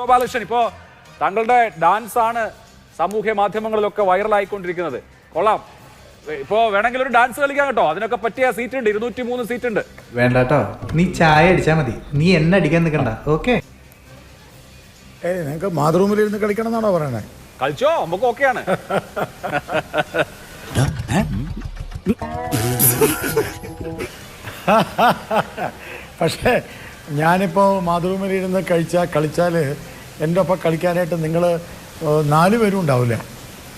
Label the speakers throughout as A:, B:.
A: ഗോപാലകൃഷ്ണൻ, ഇപ്പോ താങ്കളുടെ ഡാൻസ് ആണ് സാമൂഹ്യ മാധ്യമങ്ങളിലൊക്കെ വൈറലായിക്കൊണ്ടിരിക്കുന്നത്. കൊള്ളാം. ഇപ്പോ വേണമെങ്കിൽ ഒരു ഡാൻസ് കളിക്കാൻ കേട്ടോ, അതിനൊക്കെ പറ്റിയ സീറ്റ് ഉണ്ട്, 203 സീറ്റ് ഉണ്ട്.
B: വേണ്ട കേട്ടോ, നീ ചായ അടിച്ചാ മതി, നീ എന്നെ അടിക്കാൻ നിൽക്കണ്ട. ഓക്കെ,
C: നിങ്ങൾക്ക് മാതൃഭൂമിയിൽ ഇരുന്ന് കളിക്കണം എന്നാണോ പറയണേ?
A: കളിച്ചോ, നമുക്ക് ഓക്കെയാണ്.
C: പക്ഷേ ഞാനിപ്പോൾ മാതൃഭൂമിയിൽ ഇരുന്ന് കളിച്ചാൽ എൻ്റെ ഒപ്പം കളിക്കാനായിട്ട് നിങ്ങൾ 4 പേരും ഉണ്ടാവില്ല.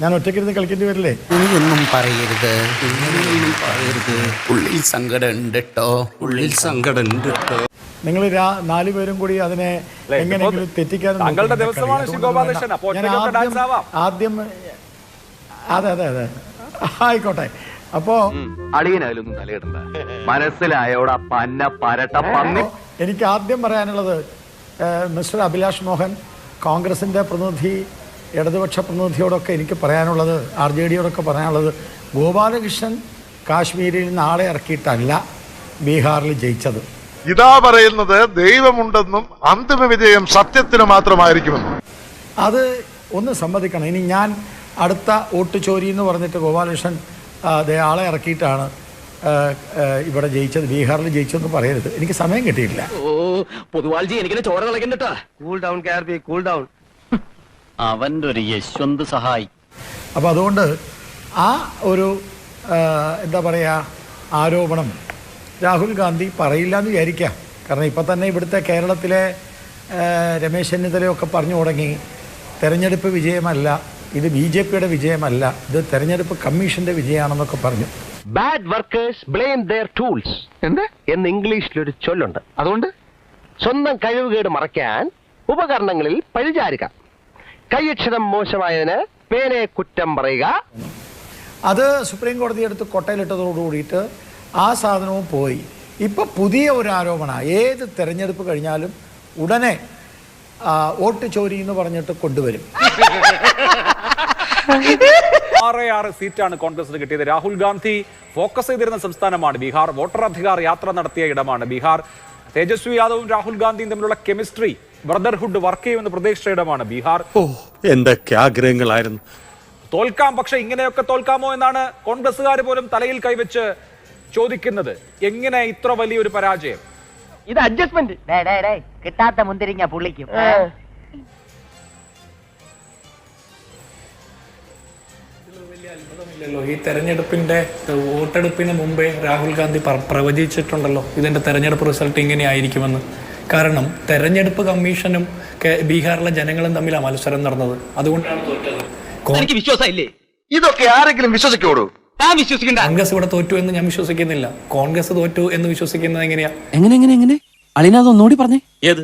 C: ഞാൻ ഒറ്റയ്ക്കിരുന്ന് കളിക്കേണ്ടി വരില്ലേ?
D: ഒന്നും പറയരുത്, ഉള്ളിൽ സങ്കടം ഉണ്ട് കേട്ടോ, ഉള്ളിൽ സങ്കടം ഉണ്ട് കേട്ടോ.
C: നിങ്ങൾ 4 പേരും കൂടി അതിനെ എങ്ങനെയെങ്കിലും തെറ്റിക്കാനും ആദ്യം അതെ ആയിക്കോട്ടെ. അപ്പോ
E: അടിയനായാലൊന്നും തലയിടണ്ട, മനസ്സിലായോടാ പന്ന പരട്ട പന്നി.
C: എനിക്ക് ആദ്യം പറയാനുള്ളത്, മിസ്റ്റർ അഭിലാഷ് മോഹൻ, കോൺഗ്രസിൻ്റെ പ്രതിനിധി, ഇടതുപക്ഷ പ്രതിനിധിയോടൊക്കെ എനിക്ക് പറയാനുള്ളത്, RJDയോടൊക്കെ പറയാനുള്ളത്, ഗോപാലകൃഷ്ണൻ കാശ്മീരിൽ നിന്ന് ആളെ ഇറക്കിയിട്ടല്ല ബീഹാറിൽ ജയിച്ചത്.
F: ഇതാ പറയുന്നത് ദൈവമുണ്ടെന്നും അന്തിമ വിജയം സത്യത്തിന് മാത്രമായിരിക്കുമെന്നും.
C: അത് ഒന്ന് സമ്മതിക്കണം. ഇനി ഞാൻ അടുത്ത വോട്ട് ചോരി എന്ന് പറഞ്ഞിട്ട് ഗോപാലകൃഷ്ണൻ ആളെ ഇറക്കിയിട്ടാണ് ഇവിടെ ജയിച്ചത്, ബീഹാറിൽ ജയിച്ചതെന്ന് പറയരുത്. എനിക്ക് സമയം കിട്ടിയിട്ടില്ല.
D: അവന്റെ ഒരു യശ്വന്ത് സഹായി.
C: അപ്പോൾ അതുകൊണ്ട് ആ ഒരു എന്താ പറയുക ആരോപണം രാഹുൽ ഗാന്ധി പറയില്ല എന്ന് വിചാരിക്കാം. കാരണം ഇപ്പം തന്നെ ഇവിടുത്തെ കേരളത്തിലെ രമേശ് ചെന്നിത്തലയൊക്കെ പറഞ്ഞു തുടങ്ങി, തെരഞ്ഞെടുപ്പ് വിജയമല്ല, ഇത് BJPയുടെ വിജയമല്ല, ഇത് തെരഞ്ഞെടുപ്പ് കമ്മീഷന്റെ വിജയമാണെന്നൊക്കെ പറഞ്ഞു.
E: Bad workers blame their tools എന്ന് ഇംഗ്ലീഷിലൊരു ചൊല്ലുണ്ട്. അതുകൊണ്ട് സ്വന്തം കഴിവുകേട് മറയ്ക്കാൻ ഉപകരണങ്ങളിൽ പഴിചാരുക, കൈയക്ഷരം മോശമായതിന് പേനെ കുറ്റം പറയുക.
C: അത് സുപ്രീം കോടതി എടുത്ത് കൊട്ടയിലിട്ടതോടുകൂടിയിട്ട് ആ സാധനവും പോയി. ഇപ്പം പുതിയ ഒരു ആരോപണം, ഏത് തെരഞ്ഞെടുപ്പ് കഴിഞ്ഞാലും ഉടനെ വോട്ട് ചോരി എന്ന് പറഞ്ഞിട്ട് കൊണ്ടുവരും.
A: 6 സീറ്റാണ് കോൺഗ്രസിന് കിട്ടിയത്. രാഹുൽ ഗാന്ധി ഫോക്കസ് ചെയ്തിരുന്ന സംസ്ഥാനമാണ് ബീഹാർ. വോട്ടർ അധികാർ യാത്ര നടത്തിയ ഇടമാണ് ബീഹാർ. തേജസ്വി യാദവും രാഹുൽ ഗാന്ധിയും തമ്മിലുള്ള കെമിസ്ട്രി, ബ്രദർഹുഡ് വർക്ക് ചെയ്യുമെന്ന് പ്രതീക്ഷിച്ച ഇടമാണ് ബീഹാർ.
G: എന്തൊക്കെ ആഗ്രഹങ്ങളായിരുന്നു.
A: തോൽക്കാം, പക്ഷെ ഇങ്ങനെയൊക്കെ തോൽക്കാമോ എന്നാണ് കോൺഗ്രസ്സുകാർ പോലും തലയിൽ കൈവച്ച് ചോദിക്കുന്നത്. എങ്ങനെ ഇത്ര വലിയൊരു പരാജയം?
H: ഇത് അഡ്ജസ്റ്റ്മെന്റ് കിട്ടാത്ത മുന്തിരിങ്ങ പുള്ളിക്കും.
I: ഈ തെരഞ്ഞെടുപ്പിന്റെ വോട്ടെടുപ്പിന് മുമ്പേ രാഹുൽ ഗാന്ധി പ്രവചിച്ചിട്ടുണ്ടല്ലോ ഇതിന്റെ തെരഞ്ഞെടുപ്പ് റിസൾട്ട് ഇങ്ങനെ ആയിരിക്കുമെന്ന്. കാരണം തെരഞ്ഞെടുപ്പ് കമ്മീഷനും ബീഹാറിലെ ജനങ്ങളും തമ്മിലാണ് മത്സരം നടന്നത്, അതുകൊണ്ടാണ് തോറ്റത്.
E: എനിക്ക് വിശ്വാസമില്ലേ? ഇതൊക്കെ ആരെങ്കിലും വിശ്വസിക്കോടൂ?
I: കോൺഗ്രസ് ഇവിടെ തോറ്റു എന്ന് ഞാൻ വിശ്വസിക്കുന്നില്ല. കോൺഗ്രസ് തോറ്റു എന്ന് വിശ്വസിക്കുന്നത് എങ്ങനെയാ?
D: എങ്ങനെ അളിനാതൊന്നുകൂടി പറഞ്ഞേ. ഏത്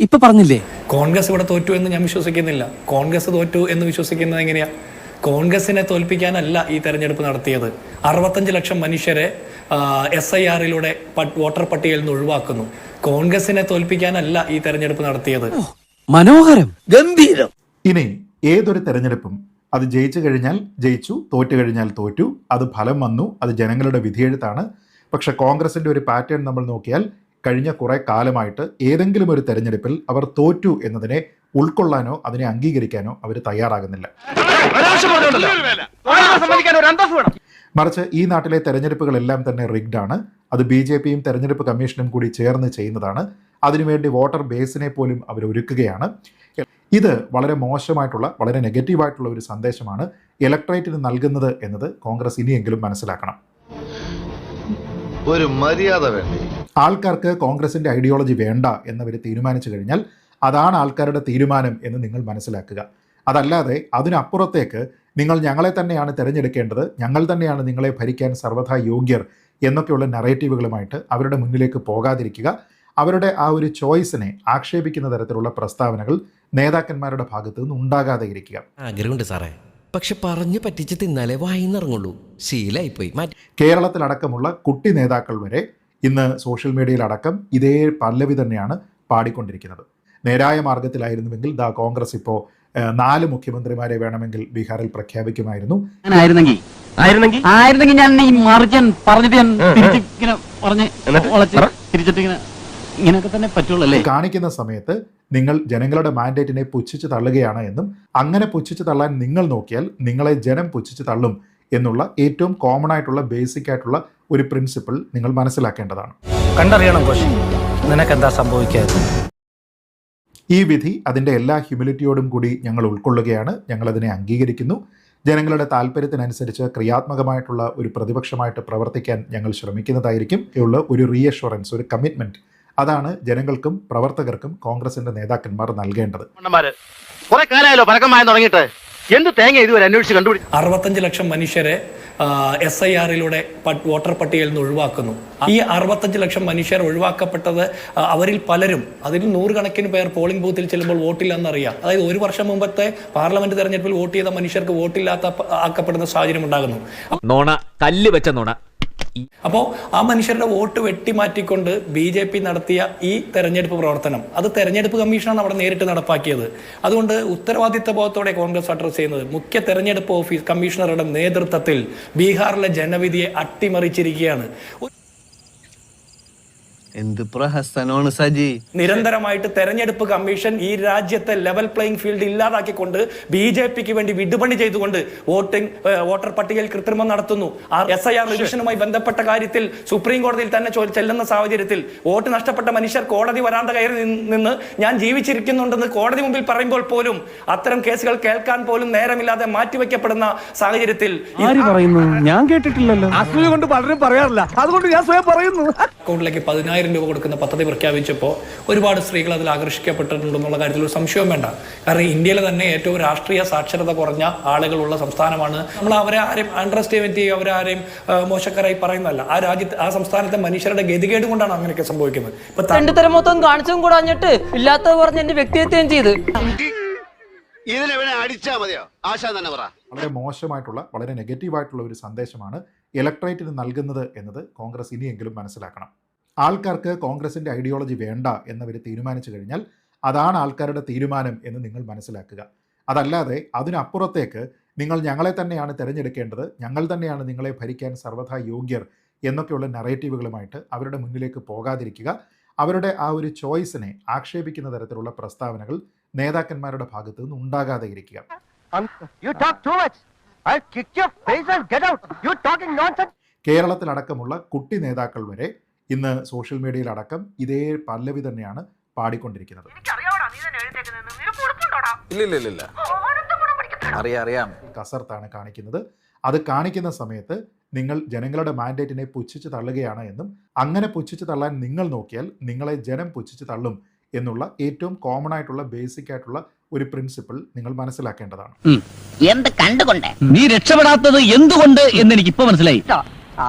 D: ഇപ്പൊ പറഞ്ഞില്ലേ?
I: കോൺഗ്രസ് ഇവിടെ തോറ്റു എന്ന് ഞാൻ വിശ്വസിക്കുന്നില്ല. കോൺഗ്രസ് തോറ്റു എന്ന് വിശ്വസിക്കുന്നത് എങ്ങനെയാ? കോൺഗ്രസിനെ തോൽപ്പിക്കാനല്ല ഈ തെരഞ്ഞെടുപ്പ് നടത്തിയത്. 65 ലക്ഷം മനുഷ്യരെ SIR-ലൂടെ വോട്ടർ പട്ടികയിൽ നിന്ന് ഒഴിവാക്കുന്നു. കോൺഗ്രസിനെ തോൽപ്പിക്കാനല്ല ഈ തെരഞ്ഞെടുപ്പ് നടത്തിയത്.
D: മനോഹരം, ഗംഭീരം.
J: ഇനി ഏതൊരു തെരഞ്ഞെടുപ്പും അത് ജയിച്ചു കഴിഞ്ഞാൽ ജയിച്ചു, തോറ്റു കഴിഞ്ഞാൽ തോറ്റു, അത് ഫലം വന്നു, അത് ജനങ്ങളുടെ വിധിയെഴുത്താണ്. പക്ഷെ കോൺഗ്രസിന്റെ ഒരു പാറ്റേൺ നമ്മൾ നോക്കിയാൽ കഴിഞ്ഞ കുറെ കാലമായിട്ട് ഏതെങ്കിലും ഒരു തെരഞ്ഞെടുപ്പിൽ അവർ തോറ്റു എന്നതിനെ ഉൾക്കൊള്ളാനോ അതിനെ അംഗീകരിക്കാനോ അവർ തയ്യാറാകുന്നില്ല. മറിച്ച് ഈ നാട്ടിലെ തെരഞ്ഞെടുപ്പുകളെല്ലാം തന്നെ റിഗ്ഡ് ആണ്. അത് BJPയും തെരഞ്ഞെടുപ്പ് കമ്മീഷനും കൂടി ചേർന്ന് ചെയ്യുന്നതാണ്. അതിനുവേണ്ടി വോട്ടർ ബേസിനെ പോലും അവർ ഒരുക്കുകയാണ്. ഇത് വളരെ മോശമായിട്ടുള്ള, വളരെ നെഗറ്റീവായിട്ടുള്ള ഒരു സന്ദേശമാണ് ഇലക്ട്രേറ്റിന് നൽകുന്നത് എന്നത് കോൺഗ്രസ് ഇനിയെങ്കിലും മനസ്സിലാക്കണം.
F: ഒരു മര്യാദ വേണ്ടി
J: ആൾക്കാർക്ക് കോൺഗ്രസിന്റെ ഐഡിയോളജി വേണ്ട എന്നവർ തീരുമാനിച്ചു കഴിഞ്ഞാൽ അതാണ് ആൾക്കാരുടെ തീരുമാനം എന്ന് നിങ്ങൾ മനസ്സിലാക്കുക. അതല്ലാതെ അതിനപ്പുറത്തേക്ക് നിങ്ങൾ ഞങ്ങളെ തന്നെയാണ് തിരഞ്ഞെടുക്കേണ്ടത്, ഞങ്ങൾ തന്നെയാണ് നിങ്ങളെ ഭരിക്കാൻ സർവ്വഥാ യോഗ്യർ എന്നൊക്കെയുള്ള നറേറ്റീവുകളുമായിട്ട് അവരുടെ മുന്നിലേക്ക് പോകാതിരിക്കുക. അവരുടെ ആ ഒരു ചോയ്സിനെ ആക്ഷേപിക്കുന്ന തരത്തിലുള്ള പ്രസ്താവനകൾ നേതാക്കന്മാരുടെ ഭാഗത്തു നിന്ന് ഉണ്ടാകാതെ ഇരിക്കുക.
K: ആഗ്രഹമുണ്ട് സാറേ, പക്ഷെ പറഞ്ഞു പറ്റിച്ച് തിന്നാലേ വായിന്നിറങ്ങുള്ളൂ. ശീലായിപ്പോയി.
J: കേരളത്തിലടക്കമുള്ള കുട്ടി നേതാക്കൾ വരെ ഇന്ന് സോഷ്യൽ മീഡിയയിലടക്കം ഇതേ പല്ലവി തന്നെയാണ് പാടിക്കൊണ്ടിരിക്കുന്നത്. നേരായ മാർഗത്തിലായിരുന്നുവെങ്കിൽ കോൺഗ്രസ് ഇപ്പോൾ 4 മുഖ്യമന്ത്രിമാരെ വേണമെങ്കിൽ ബീഹാറിൽ പ്രഖ്യാപിക്കുമായിരുന്നു.
H: ഞാൻ ഈ മാർജിൻ പറഞ്ഞിട്ട് ഞാൻ തിരിച്ചിങ്ങനെ പറഞ്ഞ് തിരിച്ചിട്ടിങ്ങനെ
D: ഇങ്ങനെയൊക്കെ തന്നെ പറ്റുള്ളൂ.
J: കാണിക്കുന്ന സമയത്ത് നിങ്ങൾ ജനങ്ങളുടെ മാൻഡേറ്റിനെ പുച്ഛിച്ച് തള്ളുകയാണ് എന്നും അങ്ങനെ പുച്ഛിച്ച് തള്ളാൻ നിങ്ങൾ നോക്കിയാൽ നിങ്ങളെ ജനം പുച്ഛിച്ച് തള്ളും എന്നുള്ള ഏറ്റവും കോമൺ ആയിട്ടുള്ള ബേസിക് ആയിട്ടുള്ള ഒരു പ്രിൻസിപ്പിൾ നിങ്ങൾ മനസ്സിലാക്കേണ്ടതാണ്.
C: കണ്ടറിയണം കോശി, നിനക്കെന്താ സംഭവിക്കാതെ.
J: ഈ വിധി അതിൻ്റെ എല്ലാ ഹ്യൂമിലിറ്റിയോടും കൂടി ഞങ്ങൾ ഉൾക്കൊള്ളുകയാണ്. ഞങ്ങളതിനെ അംഗീകരിക്കുന്നു. ജനങ്ങളുടെ താല്പര്യത്തിനനുസരിച്ച് ക്രിയാത്മകമായിട്ടുള്ള ഒരു പ്രതിപക്ഷമായിട്ട് പ്രവർത്തിക്കാൻ ഞങ്ങൾ ശ്രമിക്കുന്നതായിരിക്കും. ഉള്ള ഒരു റീഅഷ്വറൻസ്, ഒരു കമ്മിറ്റ്മെന്റ്, അതാണ് ജനങ്ങൾക്കും പ്രവർത്തകർക്കും കോൺഗ്രസിന്റെ നേതാക്കന്മാർ നൽകേണ്ടത്.
E: കുറെ കാലമായല്ലോ പരക്കമായ തുടങ്ങിയിട്ട്, എന്ത് തേങ്ങ ഇതുവരെ അന്വേഷിച്ച് കണ്ടുപിടിക്കും.
I: 65 ലക്ഷം മനുഷ്യരെ SIR-ിലൂടെ വോട്ടർ പട്ടികയിൽ നിന്ന് ഒഴിവാക്കുന്നു. ഈ 65 ലക്ഷം മനുഷ്യർ ഒഴിവാക്കപ്പെട്ടത് അവരിൽ പലരും, അതിൽ 100 കണക്കിന് പേർ പോളിംഗ് ബൂത്തിൽ ചെല്ലുമ്പോൾ വോട്ടില്ലെന്നറിയാം. അതായത് 1 വർഷം മുമ്പത്തെ പാർലമെന്റ് തെരഞ്ഞെടുപ്പിൽ വോട്ട് ചെയ്ത മനുഷ്യർക്ക് വോട്ടില്ലാത്ത ആക്കപ്പെടുന്ന സാഹചര്യം ഉണ്ടാകുന്നു.
D: നോണ, കല്ല് വെച്ച നോണ.
I: അപ്പോൾ ആ മനുഷ്യരുടെ വോട്ട് വെട്ടിമാറ്റിക്കൊണ്ട് BJP നടത്തിയ ഈ തെരഞ്ഞെടുപ്പ് പ്രവർത്തനം, അത് തെരഞ്ഞെടുപ്പ് കമ്മീഷനാണ് അവിടെ നേരിട്ട് നടപ്പാക്കിയത്. അതുകൊണ്ട് ഉത്തരവാദിത്ത ബോധത്തോടെ കോൺഗ്രസ് അഡ്രസ് ചെയ്യുന്നത് മുഖ്യ തെരഞ്ഞെടുപ്പ് ഓഫീസ് കമ്മീഷണറുടെ നേതൃത്വത്തിൽ ബീഹാറിലെ ജനവിധിയെ അട്ടിമറിച്ചിരിക്കുകയാണ്.
K: എന്ത് പ്രഹസനമാണ് സജി.
I: നിരന്തരമായിട്ട് തെരഞ്ഞെടുപ്പ് കമ്മീഷൻ ഈ രാജ്യത്തെ ലെവൽ പ്ലേയിങ് ഫീൽഡ് ഇല്ലാതാക്കിക്കൊണ്ട് BJPക്ക് വേണ്ടി വിടുപണി ചെയ്തുകൊണ്ട് വോട്ടർ പട്ടികയിൽ കൃത്രിമം നടത്തുന്നു. SIR റിവിഷനുമായി ബന്ധപ്പെട്ട കാര്യത്തിൽ സുപ്രീം കോടതിയിൽ തന്നെ ചെല്ലുന്ന സാഹചര്യത്തിൽ വോട്ട് നഷ്ടപ്പെട്ട മനുഷ്യർ കോടതി വരാന്ത കയറി നിന്ന് ഞാൻ ജീവിച്ചിരിക്കുന്നുണ്ടെന്ന് കോടതി മുമ്പിൽ പറയുമ്പോൾ പോലും അത്തരം കേസുകൾ കേൾക്കാൻ പോലും നേരമില്ലാതെ മാറ്റിവെക്കപ്പെടുന്ന സാഹചര്യത്തിൽ
D: ഞാൻ കേട്ടിട്ടില്ലല്ലോ.
E: അസൂയ കൊണ്ട് പലരും പറയാറില്ല, അതുകൊണ്ട് ഞാൻ സ്വയം പറയുന്നു.
I: അക്കൗണ്ടിലേക്ക് 10,000 രൂപ കൊടുക്കുന്ന പദ്ധതി പ്രഖ്യാപിച്ചപ്പോൾ ഒരുപാട് സ്ത്രീകൾ അതിൽ ആകർഷിക്കപ്പെട്ടിട്ടുണ്ടെന്നുള്ള കാര്യത്തിൽ ഒരു സംശയവും വേണ്ട. കാരണം ഇന്ത്യയിലെ തന്നെ ഏറ്റവും രാഷ്ട്രീയ സാക്ഷരത കുറഞ്ഞ ആളുകളുള്ള സംസ്ഥാനമാണ്. നമ്മൾ അവരെ ആരെയും അണ്ടർ എസ്റ്റിമേറ്റ് ചെയ്യുക, അവരെ ആരെയും മോശക്കാരായി പറയുന്നതല്ല. ആ രാജ്യത്ത്, ആ സംസ്ഥാനത്തെ മനുഷ്യരുടെ ഗതികേട് കൊണ്ടാണ് അങ്ങനെയൊക്കെ സംഭവിക്കുന്നത്.
H: രണ്ടുതരം മൊത്തം കാണിച്ചും കൂടാഞ്ഞിട്ട് ഇല്ലാത്തത് പറഞ്ഞ് എന്റെ വ്യക്തിഹത്യം ചെയ്ത്
J: വളരെ മോശമായിട്ടുള്ള, വളരെ നെഗറ്റീവായിട്ടുള്ള ഒരു സന്ദേശമാണ് ഇലക്ട്രേറ്റിന് നൽകുന്നത് എന്നത് കോൺഗ്രസ് ഇനിയെങ്കിലും മനസ്സിലാക്കണം. ആൾക്കാർക്ക് കോൺഗ്രസിൻ്റെ ഐഡിയോളജി വേണ്ട എന്നവർ തീരുമാനിച്ചു കഴിഞ്ഞാൽ അതാണ് ആൾക്കാരുടെ തീരുമാനം എന്ന് നിങ്ങൾ മനസ്സിലാക്കുക. അതല്ലാതെ അതിനപ്പുറത്തേക്ക് നിങ്ങൾ ഞങ്ങളെ തന്നെയാണ് തിരഞ്ഞെടുക്കേണ്ടത്, ഞങ്ങൾ തന്നെയാണ് നിങ്ങളെ ഭരിക്കാൻ സർവ്വഥാ യോഗ്യർ എന്നൊക്കെയുള്ള നറേറ്റീവുകളുമായിട്ട് അവരുടെ മുന്നിലേക്ക് പോകാതിരിക്കുക. അവരുടെ ആ ഒരു ചോയ്സിനെ ആക്ഷേപിക്കുന്ന തരത്തിലുള്ള പ്രസ്താവനകൾ നേതാക്കന്മാരുടെ ഭാഗത്തു നിന്ന് ഉണ്ടാകാതെ ഇരിക്കുക. കേരളത്തിലടക്കമുള്ള കുട്ടി നേതാക്കൾ വരെ ഇന്ന് സോഷ്യൽ മീഡിയയിലടക്കം ഇതേ പല്ലവി തന്നെയാണ് പാടിക്കൊണ്ടിരിക്കുന്നത്. കസർത്താണ് കാണിക്കുന്നത്. അത് കാണിക്കുന്ന സമയത്ത് നിങ്ങൾ ജനങ്ങളുടെ മാൻഡേറ്റിനെ പുച്ഛിച്ച് തള്ളുകയാണ് എന്നും അങ്ങനെ പുച്ഛിച്ച് തള്ളാൻ നിങ്ങൾ നോക്കിയാൽ നിങ്ങളെ ജനം പുച്ഛിച്ച് തള്ളും എന്നുള്ള ഏറ്റവും കോമൺ ആയിട്ടുള്ള ബേസിക് ആയിട്ടുള്ള ഒരു പ്രിൻസിപ്പിൾ നിങ്ങൾ മനസ്സിലാക്കേണ്ടതാണ്.
H: എന്ത് കണ്ടുകൊണ്ട്
D: നീ രക്ഷപ്പെടാത്തത് എന്തുകൊണ്ട് എന്ന് എനിക്ക് ഇപ്പൊ മനസ്സിലായി.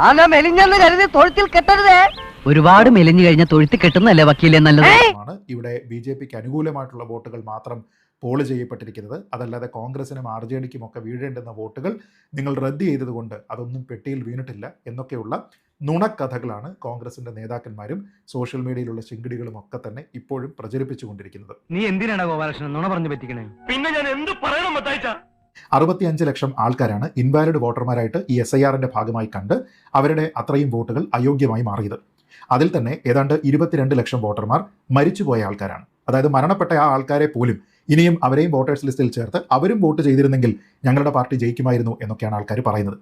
H: ആന മെലിഞ്ഞെന്ന് കരുതി തൊഴുത്തിൽ കെട്ടരുതേ. ഒരുപാട് മെലിഞ്ഞു കഴിഞ്ഞ തൊഴുത്തിൽ കെട്ടുന്നല്ലേ വക്കീലെ നല്ലത്.
J: ഇവിടെ BJPക്ക് അനുകൂലമായിട്ടുള്ള വോട്ടുകൾ മാത്രം പോൾ ചെയ്യപ്പെട്ടിരിക്കുന്നത്. അതല്ലാതെ കോൺഗ്രസിനും RJDക്കും ഒക്കെ വീഴേണ്ടുന്ന വോട്ടുകൾ നിങ്ങൾ റദ്ദ് ചെയ്തതുകൊണ്ട് അതൊന്നും പെട്ടിയിൽ വീണിട്ടില്ല എന്നൊക്കെയുള്ള നുണക്കഥകളാണ് കോൺഗ്രസിന്റെ നേതാക്കന്മാരും സോഷ്യൽ മീഡിയയിലുള്ള ശിങ്കിടികളും ഒക്കെ തന്നെ ഇപ്പോഴും പ്രചരിപ്പിച്ചുകൊണ്ടിരിക്കുന്നത്.
H: നീ എന്തിനാണ് ഗോപാലകൃഷ്ണൻ നുണ പറഞ്ഞു പറ്റിക്കണേ? പിന്നെ ഞാൻ എന്ത് പറയണം മത്തായിച്ചാ?
J: 65 ലക്ഷം ആൾക്കാരാണ് ഇൻവാലിഡ് വോട്ടർമാരായിട്ട് ഈ SIR-ന്റെ ഭാഗമായി കണ്ട് അവരുടെ അത്രയും വോട്ടുകൾ അയോഗ്യമായി മാറിയത്. അതിൽ തന്നെ ഏതാണ്ട് 22 ലക്ഷം വോട്ടർമാർ മരിച്ചുപോയ ആൾക്കാരാണ്. അതായത് മരണപ്പെട്ട ആ ആൾക്കാരെ പോലും ഇനിയും അവരെയും വോട്ടേഴ്സ് ലിസ്റ്റിൽ ചേർത്ത് അവരും വോട്ട് ചെയ്തിരുന്നെങ്കിൽ ഞങ്ങളുടെ പാർട്ടി ജയിക്കുമായിരുന്നു എന്നൊക്കെയാണ് ആൾക്കാർ പറയുന്നത്.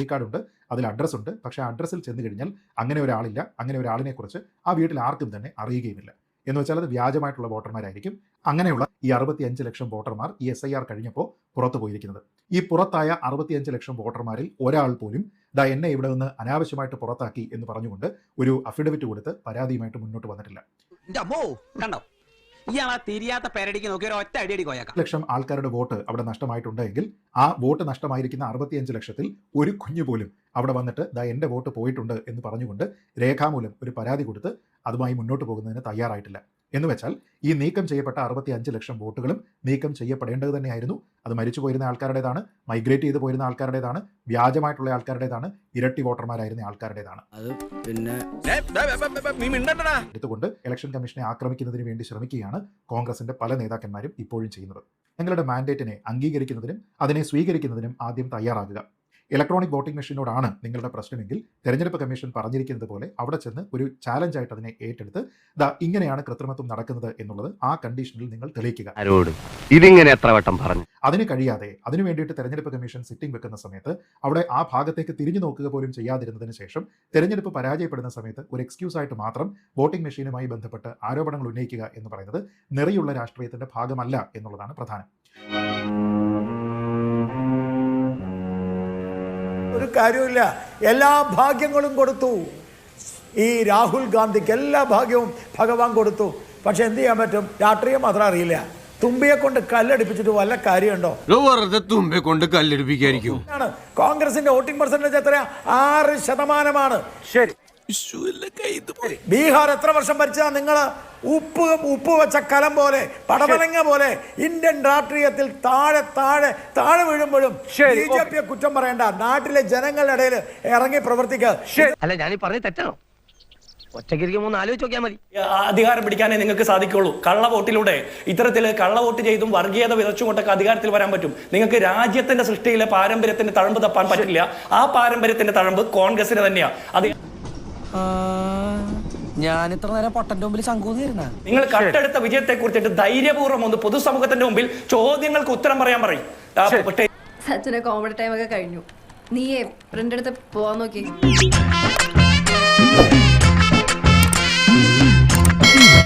J: ഐ കാർഡുണ്ട്, അതിൽ അഡ്രസ്സ് ഉണ്ട്, പക്ഷേ അഡ്രസ്സിൽ ചെന്ന് കഴിഞ്ഞാൽ അങ്ങനെ ഒരാളില്ല, അങ്ങനെ ഒരാളിനെ കുറിച്ച് ആ വീട്ടിൽ ആർക്കും തന്നെ അറിയുകയുമില്ല. എന്ന് വെച്ചാൽ അത് വ്യാജമായിട്ടുള്ള വോട്ടർമാരായിരിക്കും. അങ്ങനെയുള്ള ഈ 65 ലക്ഷം വോട്ടർമാർ ഈ SIR കഴിഞ്ഞപ്പോൾ പുറത്തു പോയിരിക്കുന്നത്. ഈ പുറത്തായ 65 ലക്ഷം വോട്ടർമാരിൽ ഒരാൾ പോലും എന്നെ ഇവിടെ നിന്ന് അനാവശ്യമായിട്ട് പുറത്താക്കി എന്ന് പറഞ്ഞുകൊണ്ട് ഒരു അഫിഡവിറ്റ് കൊടുത്ത് പരാതിയുമായിട്ട് മുന്നോട്ട് വന്നിട്ടില്ല. ലക്ഷം ആൾക്കാരുടെ വോട്ട് അവിടെ നഷ്ടമായിട്ടുണ്ടെങ്കിൽ ആ വോട്ട് നഷ്ടമായിരിക്കുന്ന 65 ലക്ഷത്തിൽ ഒരു കുഞ്ഞു പോലും അവിടെ വന്നിട്ട് എൻ്റെ വോട്ട് പോയിട്ടുണ്ട് എന്ന് പറഞ്ഞുകൊണ്ട് രേഖാമൂലം ഒരു പരാതി കൊടുത്ത് അതുമായി മുന്നോട്ട് പോകുന്നതിന് തയ്യാറായിട്ടില്ല. എന്ന് വെച്ചാൽ ഈ നീക്കം ചെയ്യപ്പെട്ട 65 ലക്ഷം വോട്ടുകളും നീക്കം ചെയ്യപ്പെടേണ്ടത് തന്നെയായിരുന്നു. അത് മരിച്ചു പോയിരുന്ന ആൾക്കാരുടേതാണ്, മൈഗ്രേറ്റ് ചെയ്ത് പോയിരുന്ന ആൾക്കാരുടേതാണ്, വ്യാജമായിട്ടുള്ള ആൾക്കാരുടേതാണ്, ഇരട്ടി വോട്ടർമാരായിരുന്ന ആൾക്കാരുടേതാണ്. എടുത്തുകൊണ്ട് ഇലക്ഷൻ കമ്മീഷനെ ആക്രമിക്കുന്നതിന് വേണ്ടി ശ്രമിക്കുകയാണ് കോൺഗ്രസിന്റെ പല നേതാക്കന്മാരും ഇപ്പോഴും ചെയ്യുന്നത്. ഞങ്ങളുടെ മാൻഡേറ്റിനെ അംഗീകരിക്കുന്നതിനും അതിനെ സ്വീകരിക്കുന്നതിനും ആദ്യം തയ്യാറാകുക. ഇലക്ട്രോണിക് വോട്ടിംഗ് മെഷീനോടാണ് നിങ്ങളുടെ പ്രശ്നമെങ്കിൽ തെരഞ്ഞെടുപ്പ് കമ്മീഷൻ പറഞ്ഞിരിക്കുന്നത് പോലെ അവിടെ ചെന്ന് ഒരു ചാലഞ്ചായിട്ട് അതിനെ ഏറ്റെടുത്ത് ഇങ്ങനെയാണ് കൃത്രിമത്വം നടക്കുന്നത് എന്നുള്ളത് ആ കണ്ടീഷനിൽ നിങ്ങൾ തെളിയിക്കുക.
E: ഇതിങ്ങനെ എത്ര വട്ടം പറഞ്ഞു?
J: അതിന് കഴിയാതെ അതിനു വേണ്ടിയിട്ട് തെരഞ്ഞെടുപ്പ് കമ്മീഷൻ സിറ്റിംഗ് വെക്കുന്ന സമയത്ത് അവിടെ ആ ഭാഗത്തേക്ക് തിരിഞ്ഞു നോക്കുക പോലും ചെയ്യാതിരുന്നതിന് ശേഷം തെരഞ്ഞെടുപ്പ് പരാജയപ്പെടുന്ന സമയത്ത് ഒരു എക്സ്ക്യൂസ് ആയിട്ട് മാത്രം വോട്ടിംഗ് മെഷീനുമായി ബന്ധപ്പെട്ട് ആരോപണങ്ങൾ ഉന്നയിക്കുക എന്ന് പറയുന്നത് നെറിയുള്ള രാഷ്ട്രീയത്തിന്റെ ഭാഗമല്ല എന്നുള്ളതാണ് പ്രധാനം.
C: ഒരു കാര്യമില്ല, എല്ലാ ഭാഗ്യങ്ങളും കൊടുത്തു ഈ രാഹുൽ ഗാന്ധിക്ക്, എല്ലാ ഭാഗ്യവും ഭഗവാൻ കൊടുത്തു. പക്ഷെ എന്ത് ചെയ്യാൻ പറ്റും? രാഷ്ട്രീയം മാത്രം അറിയില്ല. തുമ്പിയെ കൊണ്ട് കല്ലടിപ്പിച്ചിട്ട് വല്ല കാര്യമുണ്ടോ?
K: വെറുതെ തുമ്പെ കൊണ്ട് കല്ലെടുപ്പിക്കായിരിക്കും.
C: കോൺഗ്രസിന്റെ വോട്ടിംഗ് പെർസെന്റേജ് എത്രയാ? 6%.
A: ശരി,
C: ബീഹാർ എത്ര വർഷം ഭരിച്ചതാ നിങ്ങൾ? ഉപ്പ് വെച്ച കലം പോലെ, പടവലങ്ങ പോലെ ഇന്ത്യൻ രാഷ്ട്രീയത്തിൽ താഴെ വീഴുമ്പോഴും BJP കുറ്റം പറയണ്ട. നാട്ടിലെ ജനങ്ങളുടെ ഇടയിൽ ഇറങ്ങി പ്രവർത്തിക്കുക.
E: അല്ല, ഞാനീ പറഞ്ഞ് തെറ്റാണോ? ഒറ്റയ്ക്കിരിക്കുമ്പോൾ ആലോചിച്ച് നോക്കിയാൽ മതി.
I: അധികാരം പിടിക്കാനേ നിങ്ങൾക്ക് സാധിക്കുള്ളൂ. കള്ളവോട്ടിലൂടെ ഇത്തരത്തിൽ കള്ളവോട്ട് ചെയ്തും വർഗീയത വിതച്ചുകൊണ്ടൊക്കെ അധികാരത്തിൽ വരാൻ പറ്റും. നിങ്ങൾക്ക് രാജ്യത്തിന്റെ സൃഷ്ടിയിലെ പാരമ്പര്യത്തിന്റെ തഴമ്പ് തപ്പാൻ പറ്റില്ല. ആ പാരമ്പര്യത്തിന്റെ തഴമ്പ് കോൺഗ്രസിന് തന്നെയാണ്. അത്
D: ഞാൻ ഇത്ര നേരം പൊട്ടന്റെ മുമ്പിൽ ശങ്കൂന്നിരുന്ന
I: നിങ്ങൾ കട്ടെടുത്ത വിജയത്തെ കുറിച്ചിട്ട് ധൈര്യപൂർവ്വം ഒന്ന് പൊതുസമൂഹത്തിന്റെ മുമ്പിൽ ചോദ്യങ്ങൾക്ക് ഉത്തരം പറയാൻ പറയും.
L: സച്ചിനെ കോമഡി ടൈം ഒക്കെ കഴിഞ്ഞു. നീയേ പ്രിന്റ് എടുത്ത് പോവാൻ നോക്കി.